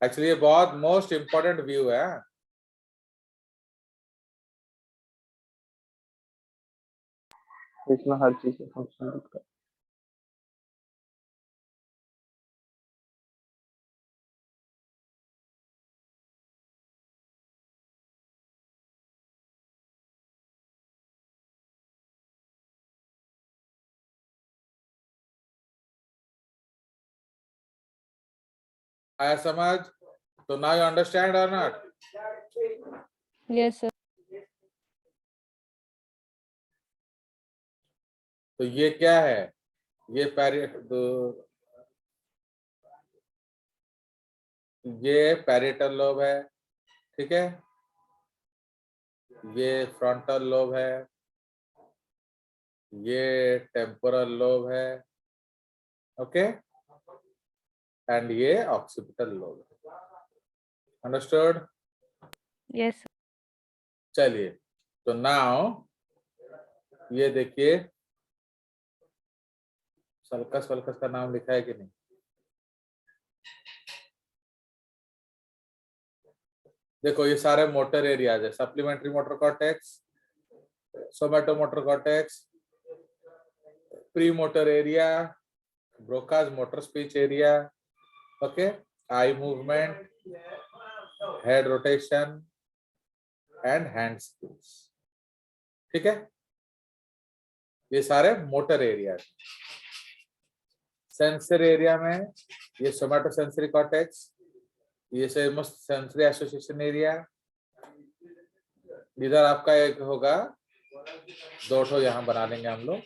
Actually ये बहुत most important view है। इसमें हर चीज का फंक्शन दिखता है। आया समझ? तो नाउ यू अंडरस्टैंड और नॉट? Yes, sir. तो ये क्या है? ये ये पैरेटल लोब है, ठीक है। ये फ्रंटल लोब है, ये टेम्पोरल लोब है, ओके, एंड ये ऑक्सीपिटल लोब है। अंडरस्टूड? Yes, sir. चलिए, तो नाउ ये देखिए, सल्कस वल्कस का नाम लिखा है कि नहीं? देखो ये सारे मोटर एरियाज है। Supplementary motor cortex, सोमैटो motor cortex, pre motor area, Broca's motor speech area, okay, eye movement, head rotation and hand skills, ठीक है। ये सारे मोटर एरिया। सेंसरी एरिया में ये सोमैटो सेंसरी कॉर्टेक्स, ये सेंसरी एसोसिएशन एरिया, इधर आपका एक होगा, दो ठो यहाँ बना लेंगे हम लोग,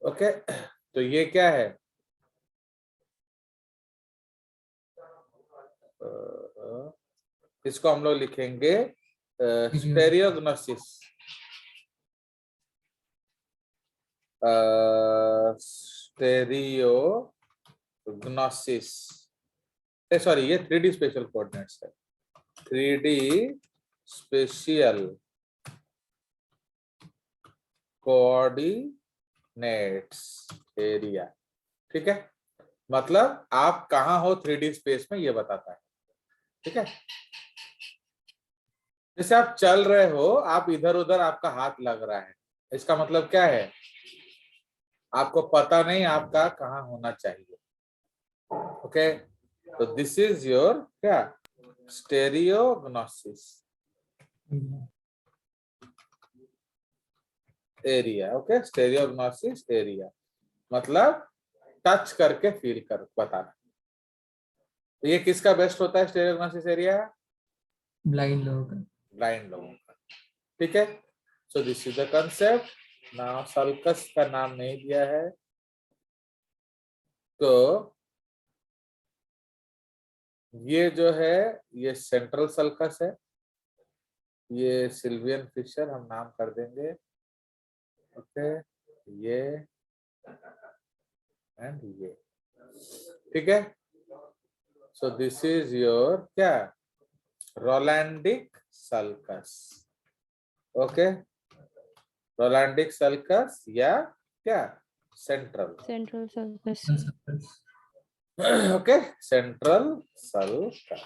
ओके। तो ये क्या है? इसको हम लोग लिखेंगे स्टेरियोग्नोसिस, स्टेरियोग्नोसिस, सॉरी ये 3D स्पेशल कोऑर्डिनेट्स है, 3D स्पेशियल कोऑर्डिनेट्स एरिया, ठीक है। मतलब आप कहाँ हो 3D स्पेस में ये बताता है, ठीक है। जैसे आप चल रहे हो, आप इधर उधर आपका हाथ लग रहा है, इसका मतलब क्या है? आपको पता नहीं आपका कहाँ होना चाहिए, ओके। तो दिस इज योर क्या? स्टेरियोग्नोसिस एरिया, ओके। स्टेरियोग्नोसिस एरिया मतलब टच करके फील कर बताना। तो ये किसका बेस्ट होता है स्टेरियोग्नोसिस एरिया? ब्लाइंड लोगों का। ब्लाइंड लोगों का, ठीक है। So this is the concept. Now sulcus का नाम नहीं दिया है, तो ये जो है ये सेंट्रल सल्कस है, ये सिल्वियन फिशर हम नाम कर देंगे, ओके, ये एंड ये, ठीक है। सो दिस इज योर क्या? Rolandic sulcus, okay. Rolandic sulcus या क्या? Central, Central sulcus. Okay, central sulcus,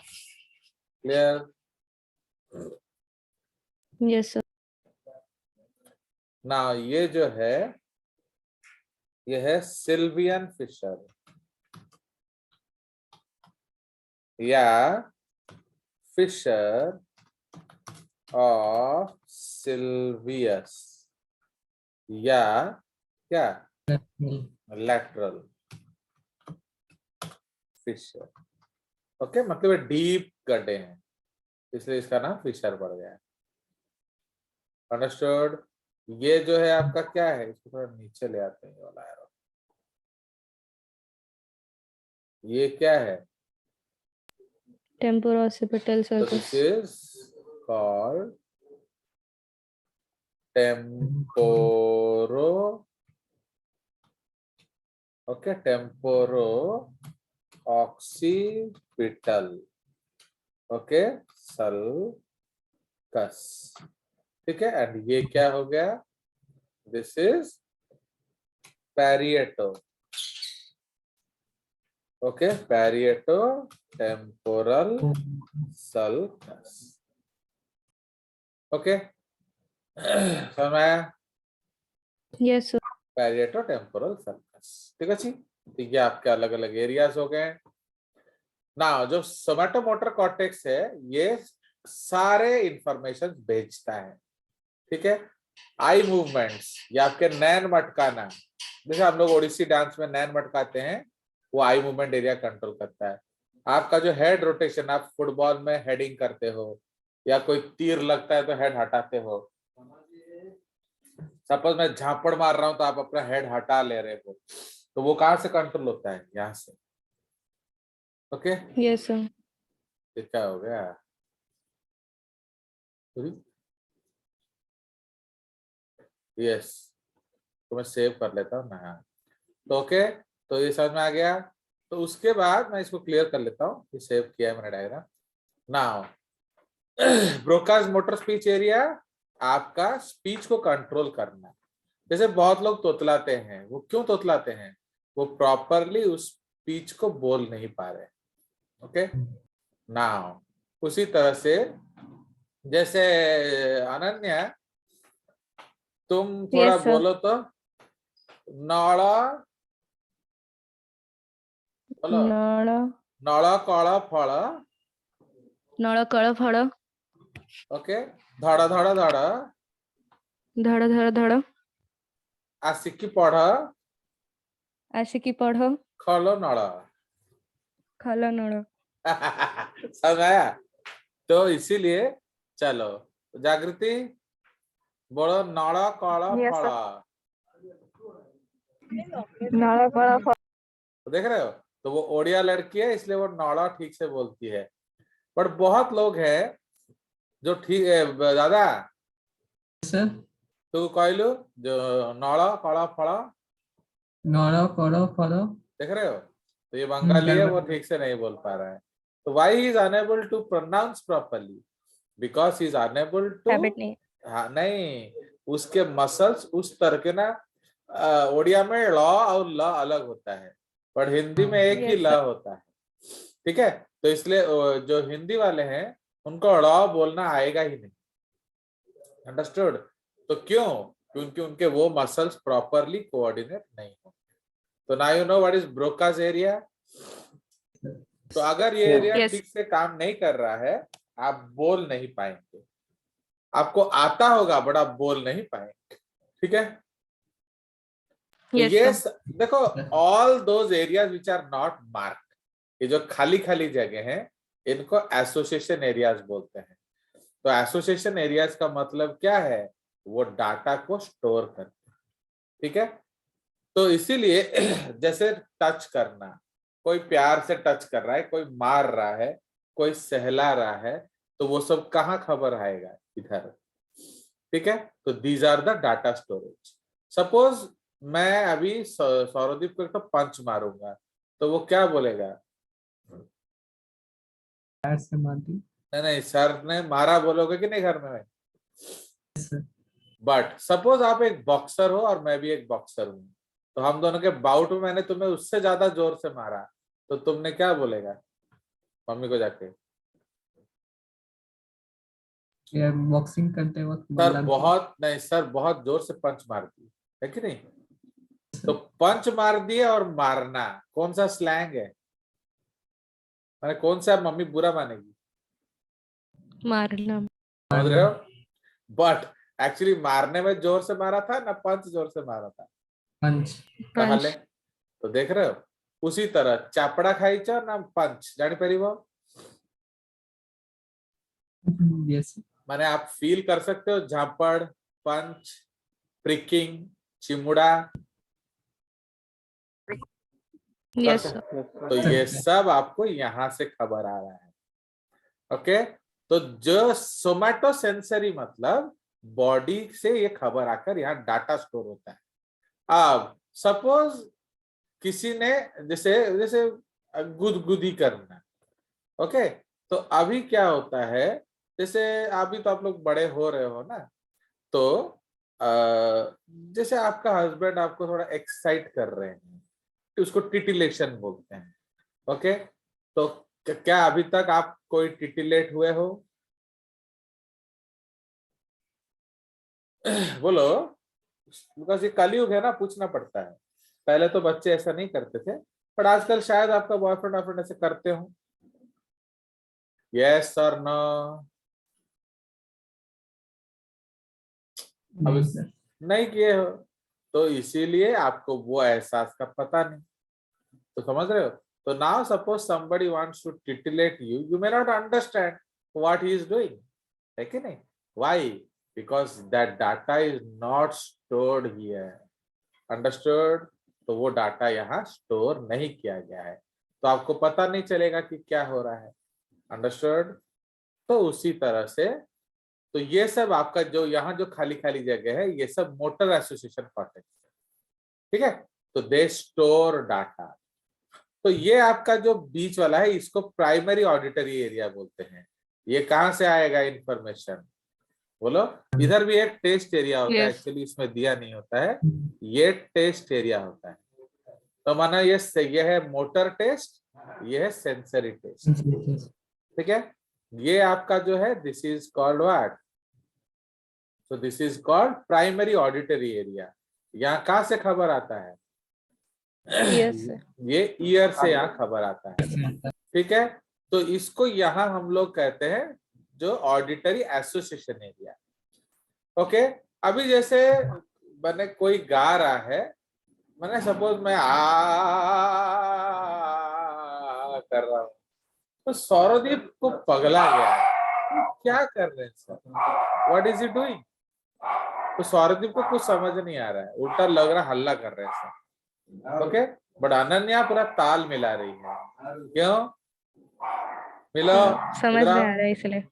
clear? Yes, sir. ना ये जो है ये है सिल्वियन फिशर या फिशर ऑफ सिल्वियस या क्या? Lateral fissure, okay. मतलब ये डीप गड्ढे हैं, इसलिए इसका नाम फिशर पड़ गया है। अंडरस्टूड? ये जो है आपका क्या है? इसको थोड़ा नीचे ले आते हैं, ये वाला एरो। ये क्या है? Temporoccipital So this sulcus. is called temporo, okay, temporo occipital, okay, sulcus, ठीक है। एंड ये क्या हो गया? This is parieto, okay, parieto temporal sulcus. Okay, समझ में आया? Yes, sir. Parieto temporal sulcus, ठीक है जी। तो ये आपके अलग अलग एरियाज हो गए ना। जो सोमैटोमोटर कॉर्टेक्स है ये सारे इंफॉर्मेशन भेजता है, ठीक है। आई मूवमेंट्स, ये आपके नैन मटकाना, जैसे हम लोग ओडिसी डांस में नैन मटकाते हैं, वो आई मूवमेंट एरिया कंट्रोल करता है। आपका जो हेड रोटेशन, आप फुटबॉल में हेडिंग करते हो या कोई तीर लगता है तो हेड हटाते हो। सपोज मैं झापड़ मार रहा हूं तो आप अपना हेड हटा ले रहे हो, तो वो कहां से कंट्रोल होता है? यहाँ से। Okay, Yes, sir. ये क्या हो गया? यस, तो मैं सेव कर लेता हूँ ना। तो ओके, तो ये समझ में आ गया। तो उसके बाद मैं इसको क्लियर कर लेता हूँ, ये सेव किया है मैंने diagram. Now Broca's motor speech area आपका स्पीच को कंट्रोल करना। जैसे बहुत लोग तोतलाते हैं, वो क्यों तोतलाते हैं? वो प्रॉपरली उस स्पीच को बोल नहीं पा रहे। ओके, नाउ उसी तरह से जैसे अनन्या, तुम थोड़ा Yes, sir. बोलो तो, नौड़ा बोलो, ନଳ नौड़ा कौड़ा फड़ा। ନଳ କଳ ଫଳ ओके, धड़ धड़ धड़ ଧଡ଼ ଧଡ଼ ଧଡ଼ आसिकी पढ़ ଆସିକି ପଢ खलो नड़। ଖଲ ନଳ। समझ आया? तो इसीलिए चलो जागृति बोलो, नड़ कल Yes, फल। sir. ନଳ କଳ ଫଳ तो देख रहे हो, तो वो ओडिया लड़की है इसलिए वो नौड़ा ठीक से बोलती है। बट बहुत लोग हैं जो ठीक है, दादा सर तू कहलू जो नौड़ा कड़ा फड़ा, नौड़ा कड़ो फड़ो देख रहे हो? तो ये बंगाली है, वो ठीक से नहीं बोल पा रहा है। तो why he is unable to pronounce properly? Because he is unable to. Habit नहीं। हाँ नहीं, उसके मसल्स उस तरह के ना, ओडिया में ल और ल अलग होता है, पर हिंदी में एक ही Yes, ल sir. होता है, ठीक है। तो इसलिए जो हिंदी वाले हैं उनको ड़ बोलना आएगा ही नहीं। अंडरस्टूड? तो क्यों? क्योंकि उनके वो मसल्स प्रॉपरली कोऑर्डिनेट नहीं हो। तो now you know what is Broca's area. तो अगर ये एरिया Yes. ठीक से काम नहीं कर रहा है, आप बोल नहीं पाएंगे। आपको आता होगा बट आप बोल नहीं पाएंगे, ठीक है। तो Yes, ये sir. देखो, all those areas which are not marked, ये जो खाली खाली जगह है, इनको एसोसिएशन एरियाज बोलते हैं। तो एसोसिएशन एरियाज का मतलब क्या है? वो डाटा को स्टोर करते हैं, ठीक है। तो इसीलिए जैसे टच करना, कोई प्यार से टच कर रहा है, कोई मार रहा है, कोई सहला रहा है, तो वो सब कहाँ खबर आएगा? इधर, ठीक है। तो these are the data storage. Suppose मैं अभी सौरदीप को एक तो पंच मारूंगा, तो वो क्या बोलेगा? पैर से मारती नहीं नहीं, सर ने मारा बोलोगे कि नहीं घर में? सर बट सपोज आप एक बॉक्सर हो और मैं भी एक बॉक्सर हूं, तो हम दोनों के बाउट में मैंने तुम्हें उससे ज्यादा जोर से मारा, तो तुमने क्या बोलेगा मम्मी को जाके? यार बॉक्सिंग करते वक्त सर लगती बहुत नहीं, सर बहुत जोर से पंच मार दी है कि नहीं? तो पंच मार दिए और मारना कौन सा स्लैंग है? मैंने कौन सा मम्मी बुरा मानेगी? मारना समझ रहे हो? बट एक्चुअली मारने में जोर से मारा था ना, पंच जोर से मारा था? पंच कहले पंच तो देख रहे हो, उसी तरह चापड़ा खाईच ना पंच जानी परिव, यस माने आप फील कर सकते हो झापड़, पंच, प्रिकिंग, चिमुड़ा यस करते? सर। तो ये सब आपको यहां से खबर आ रहा है। ओके, तो जो सोमैटो सेंसरी मतलब बॉडी से ये खबर आकर यहाँ डाटा स्टोर होता है। अब सपोज किसी ने जैसे जैसे गुदगुदी करना, ओके, तो अभी क्या होता है, जैसे अभी तो आप लोग बड़े हो रहे हो ना, तो जैसे आपका हस्बैंड आपको थोड़ा एक्साइट कर रहे हैं, तो उसको टिटिलेशन बोलते हैं। ओके, तो क्या अभी तक आप कोई टिटिलेट हुए हो? बोलो, बिकॉज ये कलयुग है ना, पूछना पड़ता है। पहले तो बच्चे ऐसा नहीं करते थे, पर आजकल शायद आपका बॉयफ्रेंड वॉयफ्रेंड ऐसे करते हो। यस और नो? नहीं सर। नहीं किए हो, तो इसीलिए आपको वो एहसास का पता नहीं। तो समझ रहे हो? तो now suppose somebody wants to titillate you, you may not understand what he is doing, है कि नहीं? Why? Because that data is not stored here. Understood? तो वो डाटा यहाँ स्टोर नहीं किया गया है, तो आपको पता नहीं चलेगा कि क्या हो रहा है। अंडरस्टूड? तो उसी तरह से, तो ये सब आपका जो यहाँ जो खाली खाली जगह है, ये सब मोटर एसोसिएशन कॉर्टेक्स है, ठीक है? तो दे स्टोर डाटा। तो ये आपका जो बीच वाला है, इसको प्राइमरी ऑडिटरी एरिया बोलते हैं। ये कहाँ से आएगा इंफॉर्मेशन? बोलो। इधर भी एक टेस्ट एरिया होता है, Yes. एक्चुअली इसमें दिया नहीं होता है, ये टेस्ट एरिया होता है। तो माना ये है मोटर टेस्ट, ये है सेंसरी टेस्ट, ठीक है? ये आपका जो है, दिस इज कॉल्ड व्हाट? तो this is called primary auditory area. यहाँ कहाँ से खबर आता है? Yes, sir. ये ईयर से यहाँ खबर आता है, ठीक है? तो इसको यहाँ हम लोग कहते हैं जो ऑडिटरी एसोसिएशन एरिया। ओके, अभी जैसे मैंने कोई गा रहा है, मैंने सपोज मैं आ कर रहा हूँ, तो सौरदीप को पगला गया है, तो क्या कर रहे हैं sir, what is he doing? तो सौरदीप को कुछ समझ नहीं आ रहा है, उल्टा लग रहा हल्ला कर रहे हैं सर। ओके, बट अनन्या पूरा ताल मिला रही है। क्यों मिलो? समझ में आ रहा है इसलिए।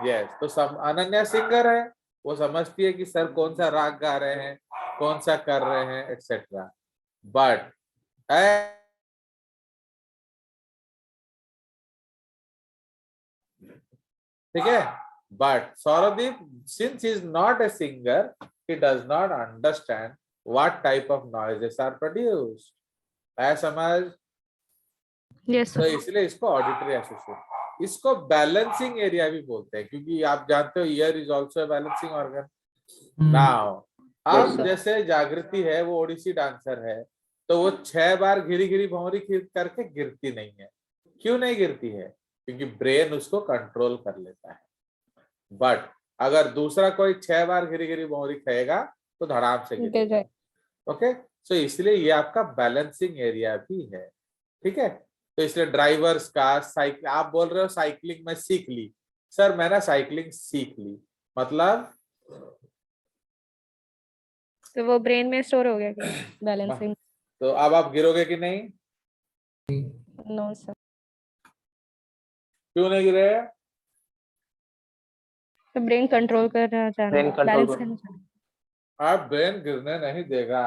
यस, तो अनन्या सिंगर है, वो समझती है कि सर कौन सा राग गा रहे हैं, कौन सा कर रहे हैं, एक्सेट्रा। बट ठीक है, but Sourdeep, since he is not a singer, he does not understand what type of noises are produced. है समझ? Yes, तो sir. इसलिए इसको ऑडिटरी एसोसिएशन, इसको बैलेंसिंग एरिया भी बोलते हैं, क्योंकि आप जानते हो year is also a balancing organ. Now अब sir. जैसे जागृति है, वो ओडिसी डांसर है, तो वो 6 बार घिरी घिरी भौरी करके गिरती नहीं है। क्यों नहीं गिरती है? क्योंकि ब्रेन उसको कंट्रोल कर लेता है। बट अगर दूसरा कोई 6 बार घिरी घिरी भौरी खाएगा तो धड़ाम से गिर गिरेगा। जाए। ओके, सो इसलिए ये आपका बैलेंसिंग एरिया भी है, ठीक है? तो इसलिए ड्राइवर्स का साइकिल, आप बोल रहे हो साइकिलिंग में सीख ली, सर मैंने साइकिलिंग सीख ली, मतलब तो वो ब्रेन में स्टोर हो गया क्या बैलेंसिंग? तो अब आप गिरोगे कि नहीं? No sir. क्यों नहीं गिरे? तो ब्रेन कंट्रोल कर रहा था, Brain control बैलेंस कर- करना चाह आप ब्रेन गिरने नहीं देगा।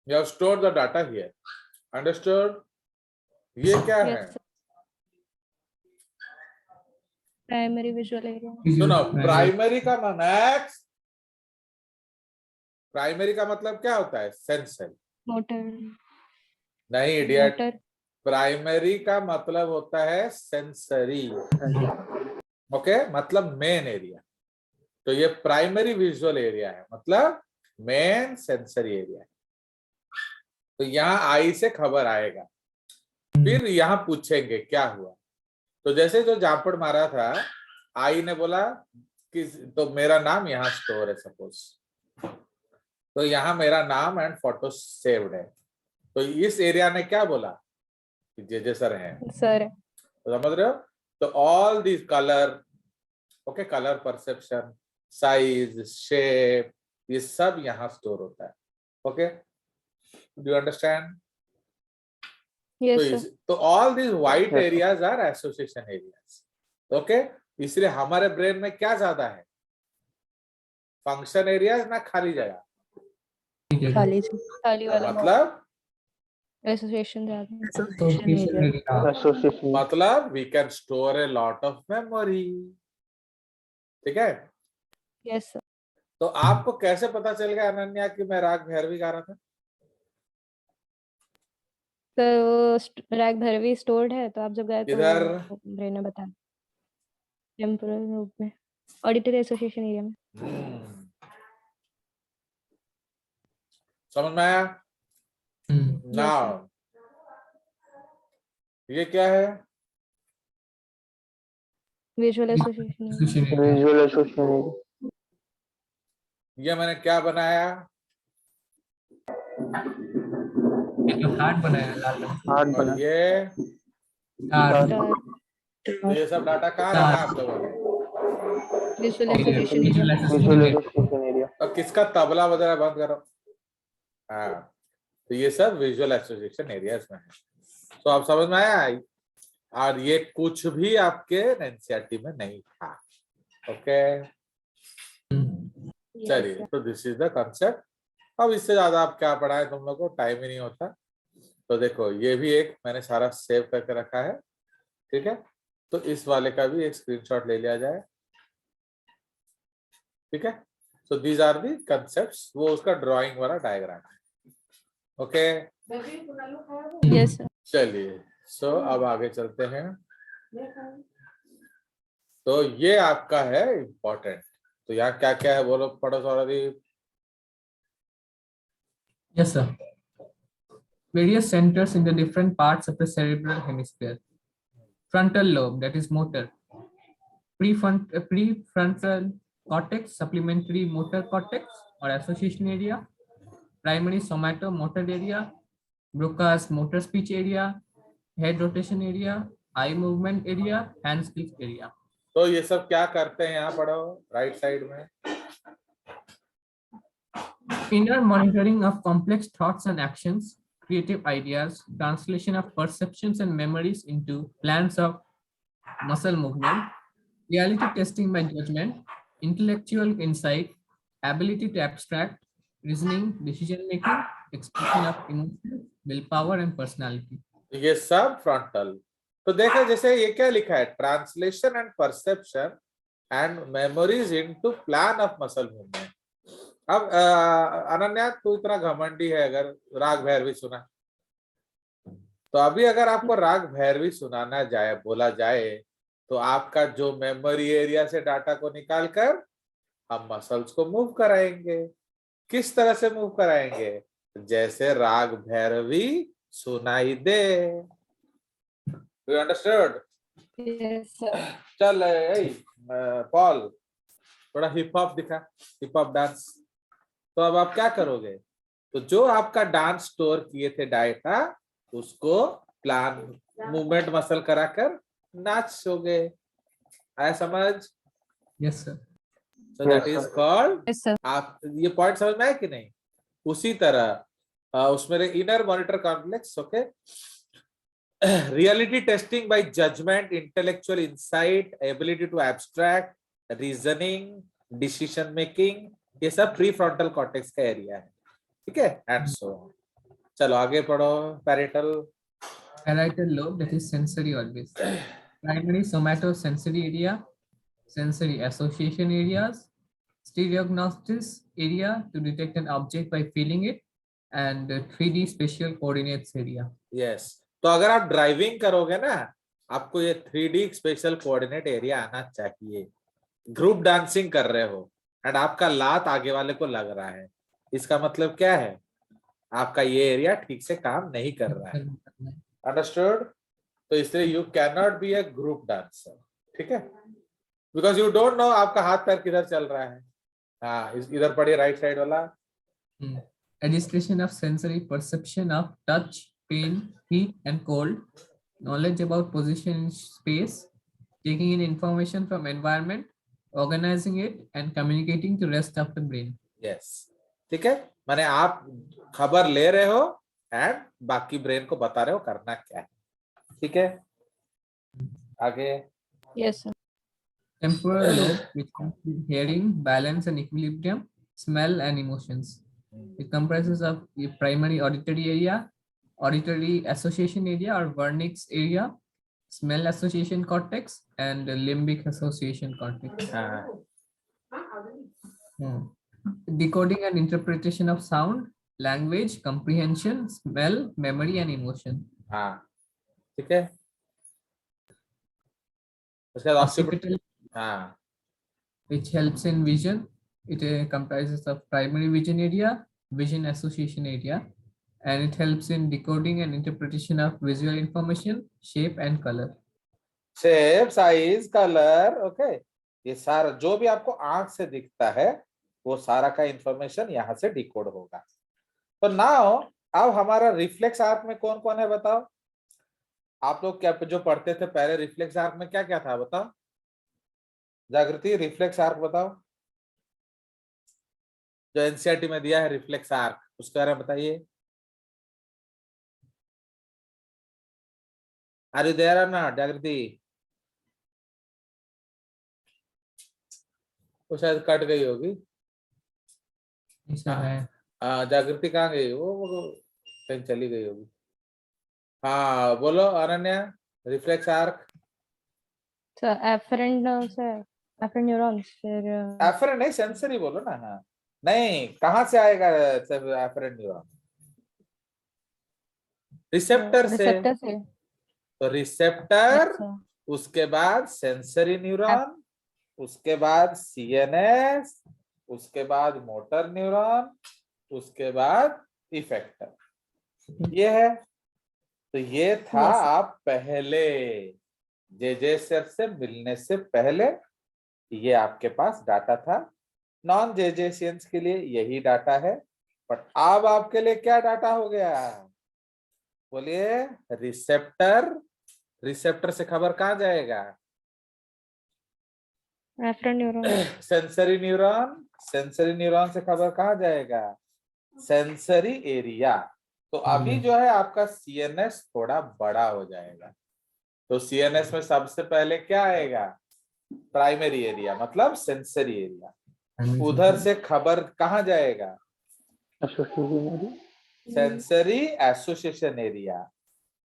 You have stored the data here. Understood? ये क्या है? Yes, primary visual area. सुनो, प्राइमरी का मैक्स, प्राइमरी का मतलब क्या होता है? सेंसरी। मोटर। नहीं इडियट, मोटर। प्राइमरी का मतलब होता है सेंसरी। ओके, मतलब मेन एरिया। तो ये प्राइमरी विजुअल एरिया है, मतलब मेन सेंसरी एरिया है। तो यहाँ आई से खबर आएगा, फिर यहाँ पूछेंगे क्या हुआ। तो जैसे जो जापड़ मारा था, आई ने बोला कि तो मेरा नाम यहाँ स्टोर है सपोज, तो यहाँ मेरा नाम एंड फोटो सेव्ड है। तो इस एरिया ने क्या बोला कि जे सर है, सर। तो समझ रहे हो? तो all this colour, okay, colour perception, size, shape, ये सब यहाँ स्टोर होता है। Okay, do you understand? Yes sir. तो all this white Yes, sir. Areas are association areas. Okay, इसलिए हमारे ब्रेन में क्या ज्यादा है? फंक्शन एरियाज ना खाली जगह? खाली वाला मतलब एसोसिएशन ज्यादा। Association. मतलब we can store a lot of memory, ठीक है? Yes sir. तो आपको कैसे पता चल गया अनन्या कि मैं राग भैरवी गा रहा था? तो रैग भैरवी स्टोर्ड है, तो आप जब गए तो इधर ब्रेन ने बताया टेम्पोरल लोब में, ऑडिटरी एसोसिएशन एरिया में। समझ में आया? हम्म, नाउ ये क्या है? Visual association area. association area. Visual association ये मैंने क्या बनाया? ये तो हार्ट बनाया है लाल रंग हार्ट और बना ये का तो ये सब डाटा कहाँ रखा है आप लोगों ने? Visual association area. visual visual association area. Association area. और किसका तबला वगैरह बंद करो। हाँ, तो ये सब विजुअल एसोसिएशन एरियाज में है। तो आप समझ में आया? और ये कुछ भी आपके एनसीईआरटी में नहीं था। ओके, चलिए, तो दिस इज द कंसेप्ट। अब इससे ज्यादा आप क्या पढ़ाएं, तुम लोग को टाइम ही नहीं होता। तो देखो, ये भी एक मैंने सारा सेव करके रखा है, ठीक है? तो इस वाले का भी एक स्क्रीनशॉट ले लिया जाए, ठीक है? So these are the concepts, वो उसका ड्राइंग वाला डायग्राम है। Okay, yes sir. चलिए, सो अब आगे चलते हैं। तो ये आपका है इम्पोर्टेंट। तो यहाँ क्या क्या है, बोलो, पढ़ो सौरदीप। Yes, sir. Various centers in the different parts of the cerebral hemisphere. Frontal lobe, that is motor. Prefrontal cortex, supplementary motor cortex or association area. Primary somatomotor area. Broca's motor speech area. Head rotation area. Eye movement area. Hand speech area. तो ये सब क्या करते हैं, यहाँ पढ़ो right side में। Inner monitoring of complex thoughts and actions, creative ideas, translation of perceptions and memories into plans of muscle movement, reality testing by judgment, intellectual insight, ability to abstract, reasoning, decision making, expression of emotions, willpower and personality. ये सब frontal. तो देखा, जैसे ये क्या लिखा है, translation and perception and memories into plan of muscle movement. अब अनन्या, तू इतना घमंडी है, अगर राग भैरवी सुना, तो अभी अगर आपको राग भैरवी सुनाना जाए, बोला जाए, तो आपका जो मेमोरी एरिया से डाटा को निकाल कर हम मसल्स को मूव कराएंगे। किस तरह से मूव कराएंगे? जैसे राग भैरवी सुनाई दे। You understood? Yes sir. चल पॉल, थोड़ा हिप हॉप दिखा, हिप हॉप डांस। तो अब आप क्या करोगे? तो जो आपका डांस स्टोर किए थे डाटा, उसको प्लान मूवमेंट मसल कराकर नाचोगे। आया समझ? Yes, sir. So that is called, yes sir. आप ये पॉइंट समझ में आया कि नहीं? उसी तरह उसमें inner monitor complex, okay, reality testing by judgment, intellectual insight, ability to abstract, reasoning, decision making, ये सब प्रीफ्रंटल कॉर्टेक्स का एरिया है, ठीक है? एंड सो चलो आगे पढ़ो। Parietal. Parietal lobe, that is sensory always. Primary somatosensory area, sensory association areas, stereognosis area to detect an object by feeling it, and 3D spatial coordinates area. Yes, तो अगर आप driving करोगे ना, आपको ये 3D स्पेशल कोऑर्डिनेट एरिया आना चाहिए। Group dancing कर रहे हो एंड आपका लात आगे वाले को लग रहा है, इसका मतलब क्या है? आपका ये एरिया ठीक से काम नहीं कर रहा है। अंडरस्टूड? तो इसलिए you can not be A group dancer, ठीक है? बिकॉज यू डोंट नो आपका हाथ पैर किधर चल रहा है। हाँ, इधर पढ़िए राइट साइड वाला। Registration of sensory perception of touch, pain, heat, and cold. Knowledge about position in space. Taking in information from environment, organizing it, and communicating to rest of the brain. Yes, ठीक है, माने आप खबर ले रहे हो and बाकी brain को बता रहे हो करना क्या है, ठीक है? आगे। Yes sir. Temporal lobe, which includes hearing, balance and equilibrium, smell and emotions. It comprises of the primary auditory area, auditory association area or Wernicke's area, smell association cortex, and the limbic association cortex. हाँ, Decoding and interpretation of sound, language, comprehension, smell, memory, and emotion. हाँ, ठीक है। उसके बाद Occipital, हाँ, which helps in vision. It comprises of primary vision area, vision association area, and it helps in decoding and interpretation of visual information, shape, and color. Shape, size, colour, okay, ये सारा जो भी आपको आंख से दिखता है वो सारा का इंफॉर्मेशन यहाँ से डिकोड होगा। तो नाउ अब हमारा रिफ्लेक्स आर्क में कौन कौन है बताओ। आप लोग क्या जो पढ़ते थे पहले, रिफ्लेक्स आर्क में क्या क्या था बताओ। जागृति, रिफ्लेक्स आर्क बताओ, जो एनसीईआरटी में दिया है रिफ्लेक्स आर्क, उसके बारे में बताइए। आर यू देयर और नॉट जागृति? वो शायद कट गई होगी। ऐसा है। जागृति कहाँ गई? वो कहीं चली गई होगी। हाँ बोलो Ananya, reflex arc. Sir afferent nerves है, एफरेंट न्यूरॉन्स, फिर एफरेंट नहीं, सेंसरी बोलो ना। हाँ नहीं, कहाँ से आएगा एफरेंट न्यूरॉन? रिसेप्टर से। रिसेप्टर से। तो रिसेप्टर, अच्छा, उसके बाद सेंसरी न्यूरॉन, उसके बाद सीएनएस, उसके बाद मोटर न्यूरॉन, उसके बाद इफेक्टर। ये है। तो ये था Yes. आप पहले जे सर से मिलने से पहले ये आपके पास डाटा था। नॉन जेजेसियंस के लिए यही डाटा है, बट अब आपके लिए क्या डाटा हो गया? बोलिए। रिसेप्टर, रिसेप्टर से खबर कहाँ जाएगा? Afferent neuron. Sensory neuron, sensory neuron से खबर कहाँ जाएगा? Sensory area. तो अभी जो है आपका सीएनएस थोड़ा बड़ा हो जाएगा। तो सीएनएस में सबसे पहले क्या आएगा? प्राइमरी एरिया, मतलब सेंसरी एरिया। उधर से खबर कहाँ जाएगा? Sensory association area.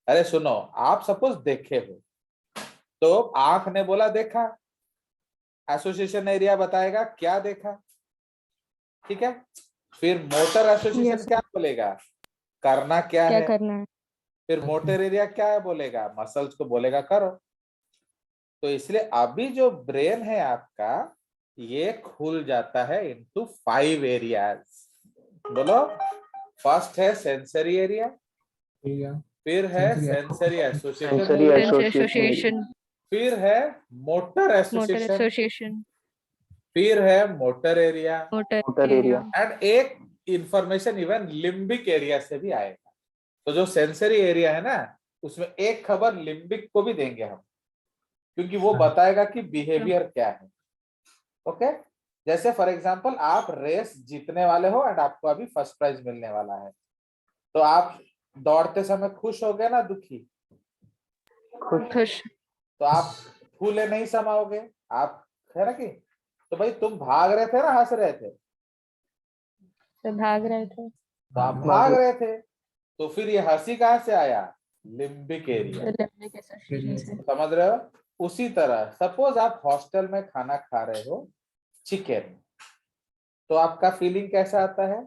अरे सुनो, आप सपोज देखे हो तो आंख ने बोला देखा, एसोसिएशन एरिया बताएगा क्या देखा, ठीक है। फिर मोटर एसोसिएशन Yes. क्या बोलेगा? करना क्या क्या है। करना है। फिर मोटर एरिया क्या है बोलेगा? मसल्स को बोलेगा करो। तो इसलिए अभी जो ब्रेन है आपका, ये खुल जाता है इनटू 5 एरियाज। बोलो। फर्स्ट है सेंसरी एरिया, फिर है सेंसरी एसोसिएशन, फिर है मोटर मोटर एसोसिएशन, एसोसिएशन, फिर है motor area, motor area, and एक इंफॉर्मेशन इवन लिम्बिक एरिया से भी आएगा। तो जो सेंसरी एरिया है ना, उसमें एक खबर लिम्बिक को भी देंगे हम, क्योंकि वो बताएगा कि बिहेवियर क्या है। ओके। जैसे फॉर एग्जांपल आप रेस जीतने वाले हो एंड आपको अभी फर्स्ट प्राइज मिलने वाला है, तो आप दौड़ते समय खुश हो गए ना दुखी? खुश। तो आप फूले नहीं समाओगे आप, है ना कि? तो भाई तुम भाग रहे थे ना, हंस रहे थे, तो भाग रहे थे, तो आप भाग रहे थे, तो फिर ये हंसी कहाँ से आया? Limbic area. लिम्बिक एसोसिएशन से। समझ रहे हो? उसी तरह सपोज आप हॉस्टल में खाना खा रहे हो चिकन, तो आपका फीलिंग कैसा आता है?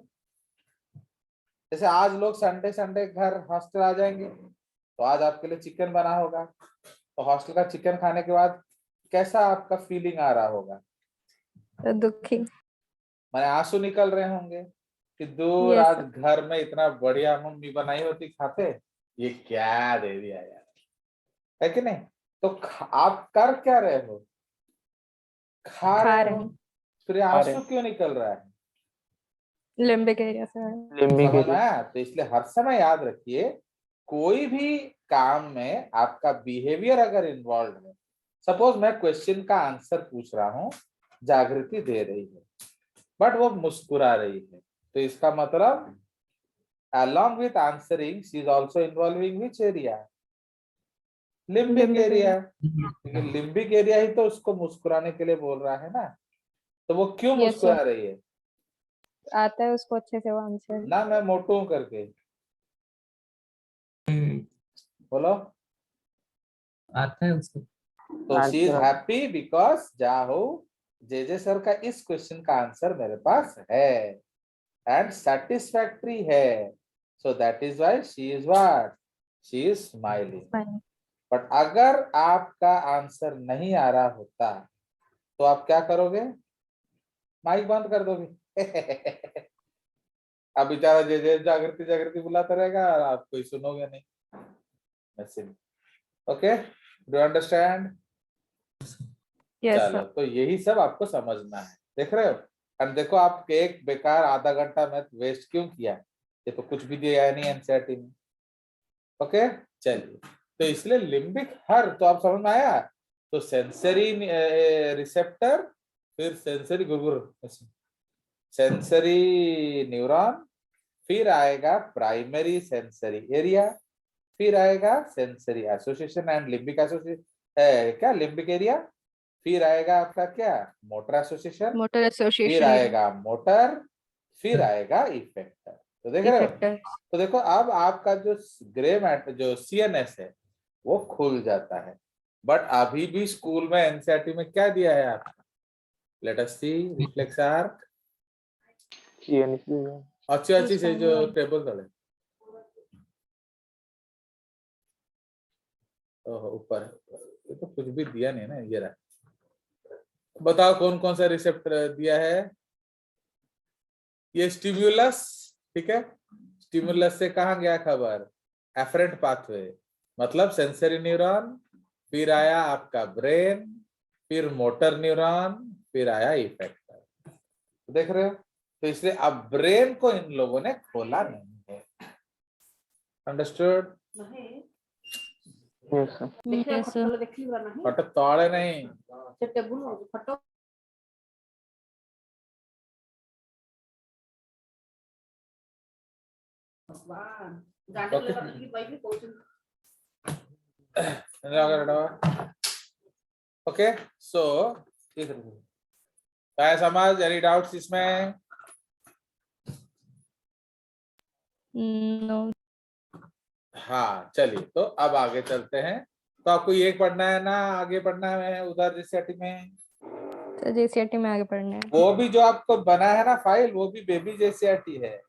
जैसे आज लोग संडे संडे घर हॉस्टल आ जाएंगे, तो आज आपके लिए चिकन बना होगा, तो हॉस्टल का चिकन खाने के बाद कैसा आपका फीलिंग आ रहा होगा? तो दुखी। माने आंसू निकल रहे होंगे कि दूर Yes, आज sir. घर में इतना बढ़िया मम्मी बनाई होती खाते, ये क्या दे दिया यार, है कि नहीं? तो आप कर क्या रहे हो? खा खा रहे रहे हो। हैं। फिर आंसू क्यों निकल रहा है? लिम्बिक एरिया से। समझ में आया? तो इसलिए हर समय याद रखिए, कोई भी काम में आपका बिहेवियर अगर इन्वॉल्व है, सपोज मैं क्वेश्चन का आंसर पूछ रहा हूँ, जागृति दे रही है, बट वो मुस्कुरा रही है, तो इसका मतलब along with answering she is also involving which area? Limbic area. क्योंकि लिम्बिक एरिया ही तो उसको मुस्कुराने के लिए बोल रहा है ना, तो वो क्यों Yes, मुस्कुरा sir. रही है? आता है उसको अच्छे से वो आंसर। ना मैं मोटू हूं करके बोलो। आता है उसको। तो शी इज हैप्पी बिकॉज जाहो जे सर का इस क्वेश्चन का आंसर मेरे पास है। एंड सेटिस्फैक्ट्री है, so that is why she is what, she is smiling. Smiling. But अगर आपका आंसर नहीं आ रहा होता तो आप क्या करोगे, माइक बंद कर दोगे। अब बेचारा जे जे जागृति जागृति बुलाता रहेगा और आप कोई सुनोगे नहीं। Okay, do understand? Yes, चलो, sir. तो यही सब आपको समझना है, देख रहे हो। और देखो आप एक बेकार आधा घंटा मैथ वेस्ट क्यों किया, ये तो कुछ भी दिया है नहीं एनसीईआरटी में। ओके, चलिए, तो इसलिए लिम्बिक हर, तो आप समझ में आया। तो सेंसरी रिसेप्टर, फिर सेंसरी गुरगुर, सेंसरी न्यूरॉन, फिर आएगा प्राइमरी सेंसरी एरिया, फिर आएगा sensory association and limbic association है क्या, लिम्बिक एरिया, फिर आएगा आपका क्या, मोटर एसोसिएशन, Motor फिर association. आएगा मोटर, फिर आएगा इफेक्टर। तो देख रहे हो, Effector. तो देखो अब आपका जो ग्रे मैटर जो सीएनएस है वो खुल जाता है। बट अभी भी स्कूल में एनसीईआरटी में क्या दिया है आपका, लेट अस सी, रिफ्लेक्स आर्क, अच्छी अच्छी से जो टेबल तले ऊपर है, ये तो कुछ भी दिया नहीं ना, ये रहा। बताओ कौन कौन सा रिसेप्टर दिया है, ये स्टिम्युलस, ठीक है, स्टिम्युलस से कहाँ गया खबर, एफरेंट पाथवे, मतलब सेंसरी न्यूरॉन, फिर आया आपका ब्रेन, फिर मोटर न्यूरॉन, फिर आया इफेक्टर। देख रहे हो, तो इसलिए अब ब्रेन को इन लोगों ने खोला नहीं है। Understood? Yes, sir. Yes, sir. But तोड़े नहीं, ओके। सो क्या समझ, एनी डाउट्स इसमें? No. हाँ चलिए, तो अब आगे चलते हैं। तो आपको ये पढ़ना है ना, आगे पढ़ना है उधर जेसीईआरटी में, तो जेसीईआरटी में आगे पढ़ना है। वो भी जो आपको बना है ना फाइल, वो भी बेबी जेसीईआरटी है।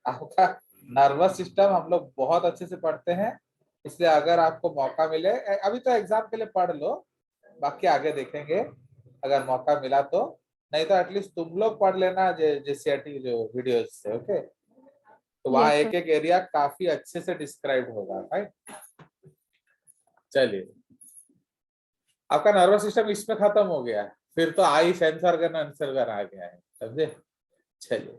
आपका नर्वस सिस्टम हम लोग बहुत अच्छे से पढ़ते हैं, इसलिए अगर आपको मौका मिले, अभी तो एग्जाम के लिए पढ़ लो, बाकी आगे देखेंगे अगर मौका मिला तो, नहीं तो एटलीस्ट तुम लोग पढ़ लेना जेसीईआरटी जो वीडियोस से। ओके, तो वहाँ Yes, एक sir. एक एरिया काफी अच्छे से डिस्क्राइब होगा। राइट, चलिए, आपका नर्वस सिस्टम इसमें खत्म हो गया, फिर तो आई सेंस ऑर्गन आंसर आ गया है, समझे। चलिए,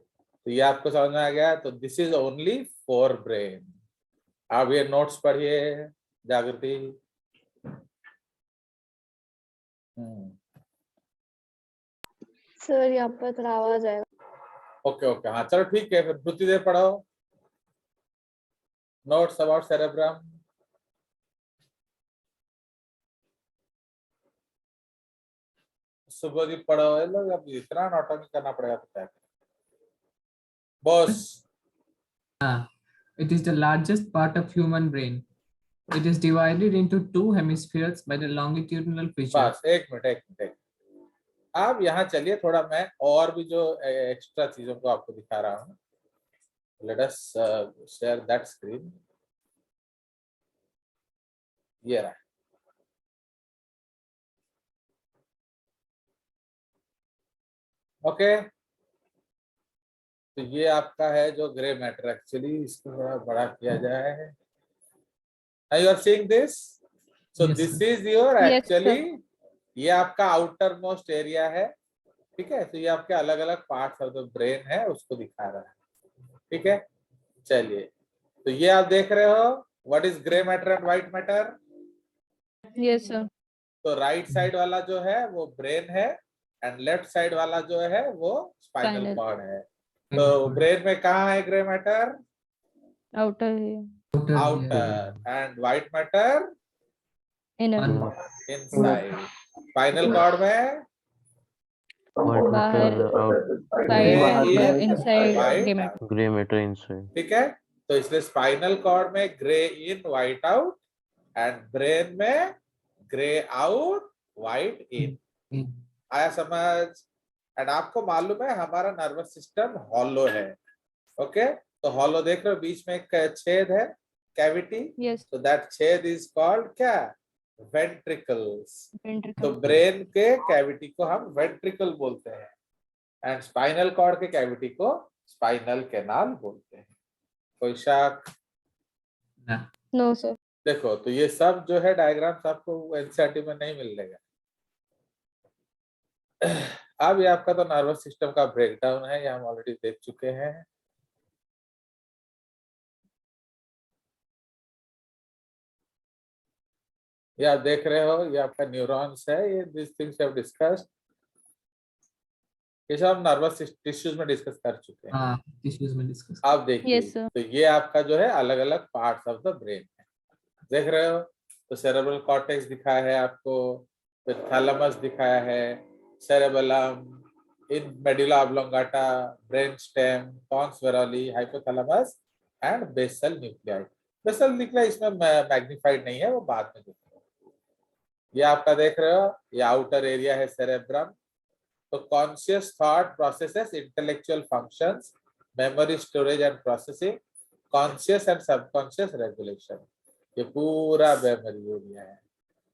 तो ये आपको समझ में आ गया, तो this is only for brain. आप ये नोट्स पढ़िए जागृति। सर यहाँ पर थोड़ा आवाज आएगा। ओके ओके, हाँ चलो ठीक है, फिर उतनी देर पढ़ो नोट्स अबाउट सेरेब्रम। सुबह भी पढ़ो, ये लोग अब इतना नौटंकी करना पड़ेगा तो क्या करें। Boss, It is the largest part of human brain. It is divided into two hemispheres by the longitudinal fissure. बस एक मिनट। अब यहाँ चलिए, थोड़ा मैं और भी जो एक्स्ट्रा चीजों को आपको दिखा रहा हूँ। Let us share that screen, ये रहा। ओके, तो ये आपका है जो ग्रे मैटर, एक्चुअली इसको थोड़ा बड़ा किया जाए। You are seeing this, so Yes, this sir. Is your Yes, actually, ये आपका आउटर मोस्ट एरिया है, ठीक है। तो ये आपके अलग अलग पार्ट्स ऑफ द ब्रेन है, उसको दिखा रहा है, ठीक है। चलिए, तो ये आप देख रहे हो, what is grey matter and white matter. Yes, sir. तो राइट साइड वाला जो है वो ब्रेन है, एंड लेफ्ट साइड वाला जो है वो स्पाइनल Spinal. कॉर्ड है। तो ब्रेन में कहाँ है grey matter, Outer. Outer, and white matter Inner. Inside. Spinal cord में बाहर. Grey Side and in, inside. White Gray out, matter. Gray matter inside. ठीक है। तो इसलिए स्पाइनल कॉर्ड में grey in white out, and brain में grey out white in. आया समझ? एंड आपको मालूम है हमारा नर्वस सिस्टम हॉलो है, ओके, तो हॉलो देख रहे हो, बीच में एक छेद है, कैविटी, Yes. तो दैट छेद इज कॉल्ड क्या, वेंट्रिकल्स। तो Ventricle. ब्रेन के कैविटी को हम वेंट्रिकल बोलते हैं, एंड स्पाइनल कॉर्ड के कैविटी को स्पाइनल कैनाल बोलते हैं। कोई शक? No, sir. देखो, तो ये सब जो है डायग्राम्स आपको एनसीईआरटी में नहीं मिलेगा। अब ये आपका तो नर्वस सिस्टम का ब्रेकडाउन है, ये हम ऑलरेडी देख चुके हैं। ये आप देख रहे हो, ये आपका न्यूरॉन्स है, ये दिस थिंग्स हैव डिस्कस्ड, ये सब हम नर्वस टिश्यूज में डिस्कस कर चुके हैं। हाँ, टिश्यूज में डिस्कस। आप देखिए, Yes, sir. तो ये आपका जो है अलग अलग पार्ट्स ऑफ द ब्रेन है, देख रहे हो। तो सेरेब्रल कॉर्टेक्स दिखाया है आपको, फिर थैलेमस दिखाया है, cerebellum, in medulla oblongata, brain stem, pons varolii, hypothalamus and basal nuclei. Basal nuclei इसमें मैग्नीफाइड नहीं है, वो बाद में दिखेगा। ये आपका देख रहे हो, ये आउटर एरिया है सेरेब्रम। तो conscious thought processes, intellectual functions, memory storage and processing, conscious and subconscious regulation, ये पूरा मेमोरी एरिया है,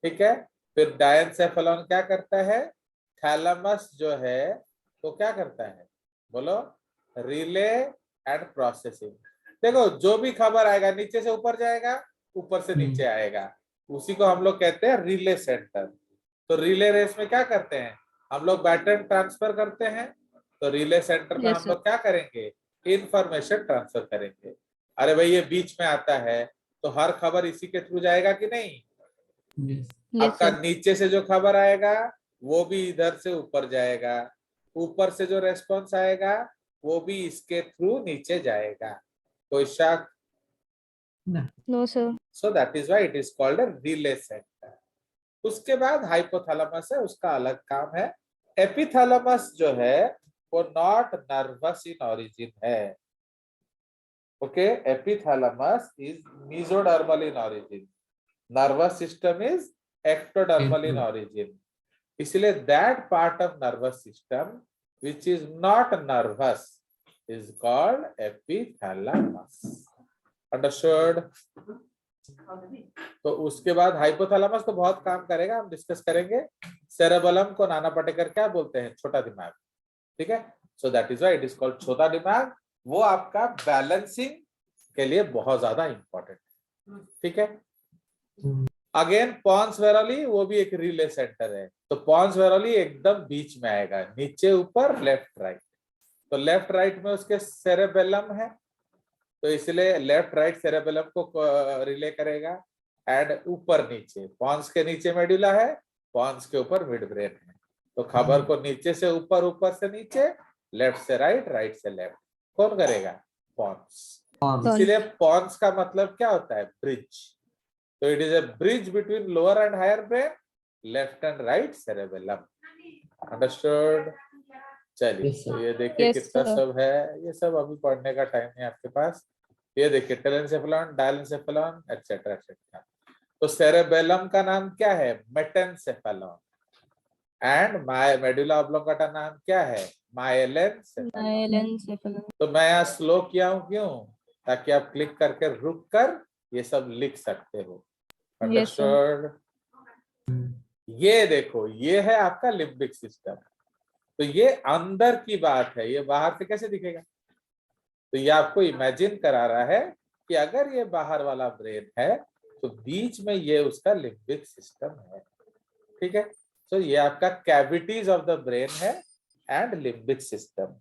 ठीक है। फिर डायनसेफेलॉन क्या करता है, थैलेमस जो है वो क्या करता है, बोलो, रिले एंड प्रोसेसिंग। देखो, जो भी खबर आएगा नीचे से ऊपर जाएगा, ऊपर से नीचे आएगा, उसी को हम लोग कहते हैं रिले सेंटर। तो रिले रेस में क्या करते हैं हम लोग, बैटन ट्रांसफर करते हैं, तो रिले सेंटर में Yes, हम sir. लोग क्या करेंगे, इंफॉर्मेशन ट्रांसफर करेंगे। अरे भाई, ये बीच में आता है, तो हर खबर इसी के थ्रू जाएगा कि नहीं। Yes, आपका sir. नीचे से जो खबर आएगा वो भी इधर से ऊपर जाएगा, ऊपर से जो रेस्पॉन्स आएगा वो भी इसके थ्रू नीचे जाएगा। कोई शक? No, sir. So that is why it is called a relay centre. उसके बाद हाइपोथैलेमस है, उसका अलग काम है। एपिथैलेमस जो है वो नॉट नर्वस इन ऑरिजिन है, okay. Epithalamus is mesodermal in origin, nervous system is ectodermal in origin. इसलिए that part of nervous system which is not nervous is called epithalamus. Understood? तो उसके बाद हाइपोथैलेमस तो बहुत काम करेगा, हम डिस्कस करेंगे। सेरेबेलम को नाना पाटेकर क्या बोलते हैं, छोटा दिमाग, ठीक है। So that is why it is called छोटा दिमाग। वो आपका बैलेंसिंग के लिए बहुत ज्यादा इंपॉर्टेंट है, ठीक है। अगेन पॉन्स वेरोली, वो भी एक रिले सेंटर है। तो पॉन्स वेरोली एकदम बीच में आएगा, नीचे ऊपर लेफ्ट राइट। तो लेफ्ट राइट में उसके सेरेबेलम है, तो इसलिए लेफ्ट राइट सेरेबेलम को रिले करेगा। एंड ऊपर नीचे, पॉन्स के नीचे मेडुला है, पॉन्स के ऊपर मिड ब्रेन है। तो खबर को नीचे से ऊपर, ऊपर से नीचे, लेफ्ट से राइट, राइट से लेफ्ट कौन करेगा, पॉन्स। इसीलिए पॉन्स का मतलब क्या होता है, ब्रिज। तो it is a bridge between lower and higher brain, left and right cerebellum. Understood? चलिए, तो ये देखिए Yes, कितना sir. सब है, ये सब अभी पढ़ने का टाइम है आपके पास। ये देखिए टेलेंसेफेलॉन, डायलेंसेफेलॉन, एक्सेट्रा एक्सेट्रा। तो सेरेबेलम का नाम क्या है, मेटेनसेफेलॉन। एंड मेडुला ऑब्लोंगाटा नाम क्या है, माइलेनसेफेलॉन। Myelencephalon. तो मैं यहाँ स्लो किया हूँ, क्यों, ताकि आप क्लिक करके रुक कर ये सब लिख सकते हो। Yes, sir. अंडरस्टूड? ये देखो, ये है आपका लिम्बिक सिस्टम। तो ये अंदर की बात है, ये बाहर से कैसे दिखेगा। तो ये आपको इमेजिन करा रहा है कि अगर ये बाहर वाला ब्रेन है तो बीच में ये उसका लिम्बिक सिस्टम है, ठीक है। तो ये आपका कैविटीज ऑफ द ब्रेन है एंड लिम्बिक सिस्टम।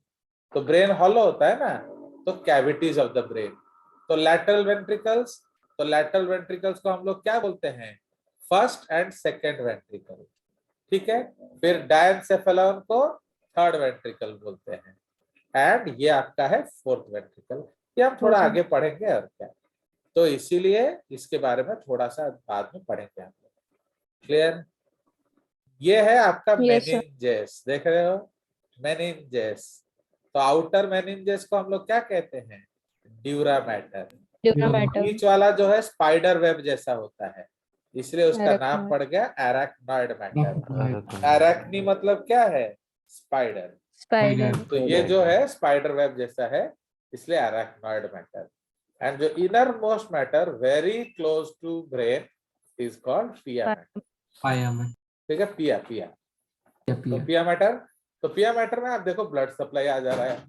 तो ब्रेन हॉलो होता है ना, तो कैविटीज ऑफ द ब्रेन। तो लैटरल वेंट्रिकल्स, तो लैटरल वेंट्रिकल्स को हम लोग क्या बोलते हैं, फर्स्ट एंड सेकेंड वेंट्रिकल, ठीक है। फिर डायनसेफेलॉन को थर्ड वेंट्रिकल बोलते हैं, एंड ये आपका है फोर्थ वेंट्रिकल। ये हम थोड़ा आगे पढ़ेंगे और क्या, तो इसीलिए इसके बारे में थोड़ा सा बाद में पढ़ेंगे हम लोग। क्लियर? ये है आपका Yes, sir. मेनिंजेस, देख रहे हो, मेनिंजेस। तो आउटर मेनिंजेस को हम लोग क्या कहते हैं, ड्यूरा मैटर। Dura matter. बीच वाला जो है स्पाइडर वेब जैसा होता है, इसलिए उसका नाम Arachnoid. पड़ गया एराक्नॉइड मैटर। एराक्नी मतलब क्या है, स्पाइडर। Spider. तो ये जो है स्पाइडर वेब जैसा है, इसलिए arachnoid matter. And जो innermost matter very close to brain is called pia matter. Pia matter. ठीक है, पिया Yeah, तो pia. पिया मैटर, तो पिया मैटर में आप देखो ब्लड सप्लाई आ जा रहा है.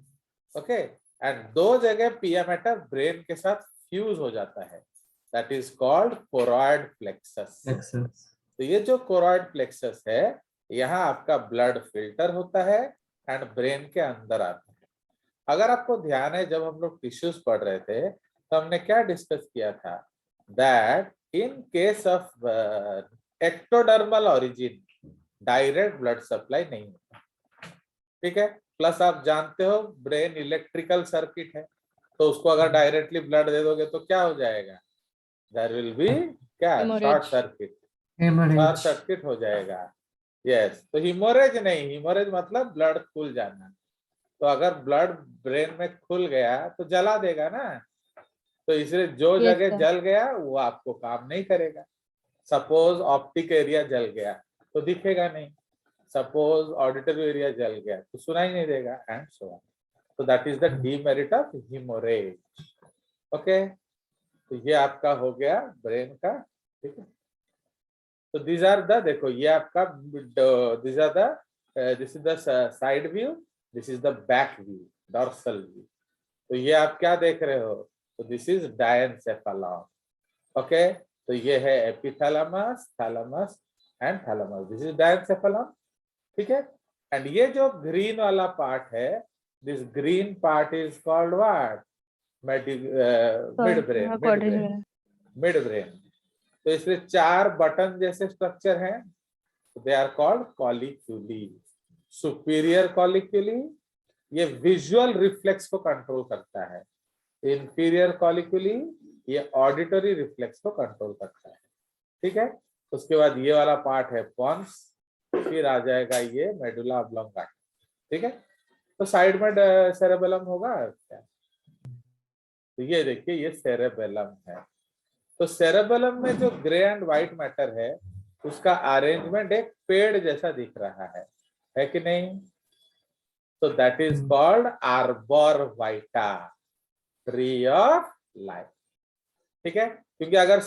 ओके, एंड दो जगह पिया मैटर ब्रेन के साथ फ्यूज हो जाता है, that is called choroid plexus. Plexus. तो ये जो कोरॉइड प्लेक्सस है, यहाँ आपका ब्लड फिल्टर होता है एंड ब्रेन के अंदर आता है. अगर आपको ध्यान है, जब हम लोग टिश्यूज पढ़ रहे थे तो हमने क्या डिस्कस किया था, that in case of ectodermal origin direct blood supply नहीं होता. ठीक है, प्लस आप जानते हो ब्रेन इलेक्ट्रिकल सर्किट है, तो उसको अगर डायरेक्टली ब्लड दे दोगे तो क्या हो जाएगा, देयर विल बी क्या, शॉर्ट सर्किट, शॉर्ट सर्किट हो जाएगा. यस, तो हिमोरेज नहीं, हिमोरेज मतलब ब्लड खुल जाना. तो अगर ब्लड ब्रेन में खुल गया तो जला देगा ना, तो इसलिए जो Yes, जगह sir. जल गया वो आपको काम नहीं करेगा. सपोज ऑप्टिक एरिया जल गया तो दिखेगा नहीं, सपोज ऑडिटरी एरिया जल गया तो सुनाई नहीं देगा, एंड सो ऑन. तो that is the demerit of haemorrhage. Okay, तो ये आपका हो गया ब्रेन का. ठीक है, तो दीज आर द, देखो ये आपका, this are the, this is the side view, this is the back view, dorsal view. तो ये आप क्या देख रहे हो, तो दिस इज डायनसेफेलॉन. ओके, तो ये है epithalamus, thalamus and thalamus, this is diencephalon. ठीक है, एंड ये जो ग्रीन वाला पार्ट है, this green part is called what, mid brain, mid brain. तो इसमें 4 बटन जैसे स्ट्रक्चर हैं, दे आर कॉल्ड कॉलिक्यूली. सुपीरियर कॉलिक्यूली ये विजुअल रिफ्लेक्स को कंट्रोल करता है, इंफीरियर कॉलिक्यूली ये ऑडिटरी रिफ्लेक्स को कंट्रोल करता है. ठीक है, उसके बाद ये वाला पार्ट है पॉन्स, फिर आ जाएगा ये मेडुला ऑब्लोंगाटा. ठीक है, तो साइड में सेरेबेलम होगा क्या, तो ये देखिए ये सेरेबेलम है. तो सेरेबेलम में जो ग्रे एंड व्हाइट मैटर है उसका अरेंजमेंट एक पेड़ जैसा दिख रहा है कि नहीं. तो that is called arbor vitae, tree of life. ठीक है, क्योंकि अगर